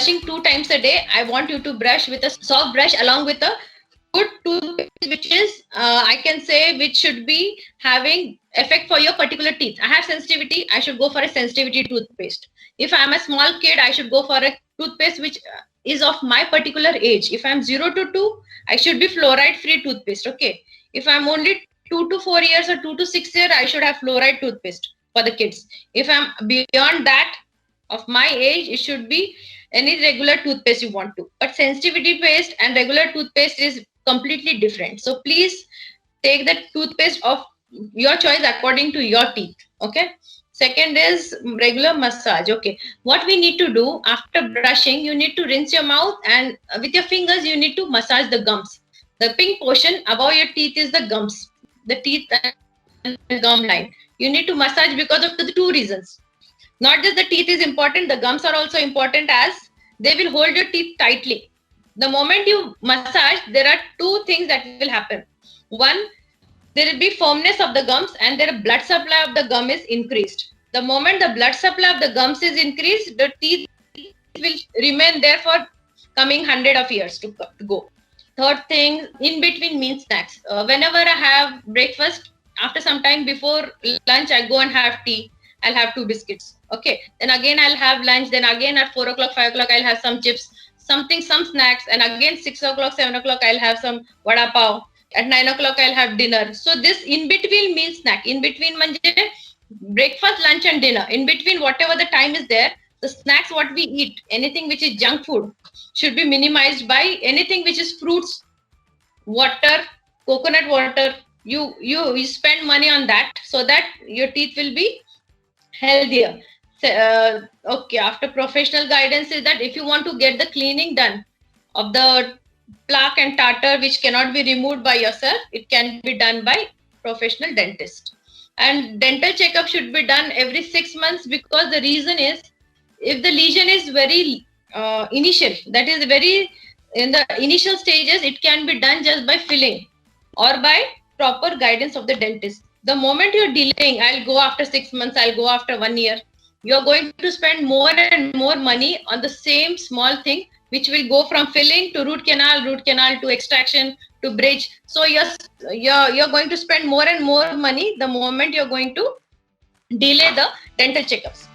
brushing 2 times a day, I want you to brush with a soft brush along with a good toothpaste, which is I can say which should be having effect for your particular teeth. I have sensitivity, I should go for a sensitivity toothpaste. If I'm a small kid, I should go for a toothpaste which is of my particular age. If I'm 0 to 2, I should be fluoride free toothpaste. Okay. If I'm only 2 to 4 years or 2 to 6 years, I should have fluoride toothpaste for the kids. If I'm beyond that of my age, it should be any regular toothpaste you want to. But sensitivity paste and regular toothpaste is completely different. So please take the toothpaste of your choice according to your teeth. Okay. Second is regular massage. Okay. What we need to do after brushing, you need to rinse your mouth, and with your fingers, you need to massage the gums. The pink portion above your teeth is the gums, the teeth and the gum line. You need to massage because of the two reasons. Not just the teeth is important, the gums are also important, as they will hold your teeth tightly. The moment you massage, there are two things that will happen. One, there will be firmness of the gums, and their blood supply of the gum is increased. The moment the blood supply of the gums is increased, the teeth will remain there for coming 100 of years to go. Third thing, in between means snacks. Whenever I have breakfast, after some time before lunch, I go and have tea. I'll have 2 biscuits. Okay. Then again I'll have lunch. Then again at 4 o'clock, 5 o'clock, I'll have some chips, something, some snacks. And again 6 o'clock, 7 o'clock, I'll have some vada pav. At 9 o'clock, I'll have dinner. So this in between meals snack. In between manje breakfast, lunch, and dinner. In between, whatever the time is there, the snacks what we eat, anything which is junk food, should be minimized by anything which is fruits, water, coconut water. You spend money on that so that your teeth will be healthier. Okay, after professional guidance is that if you want to get the cleaning done of the plaque and tartar which cannot be removed by yourself, it can be done by professional dentist. And dental checkup should be done every 6 months, because the reason is, if the lesion is very initial, that is very in the initial stages, it can be done just by filling or by proper guidance of the dentist. The moment you're delaying, I'll go after 6 months, I'll go after 1 year, you're going to spend more and more money on the same small thing, which will go from filling to root canal to extraction to bridge. So you're going to spend more and more money the moment you're going to delay the dental checkups.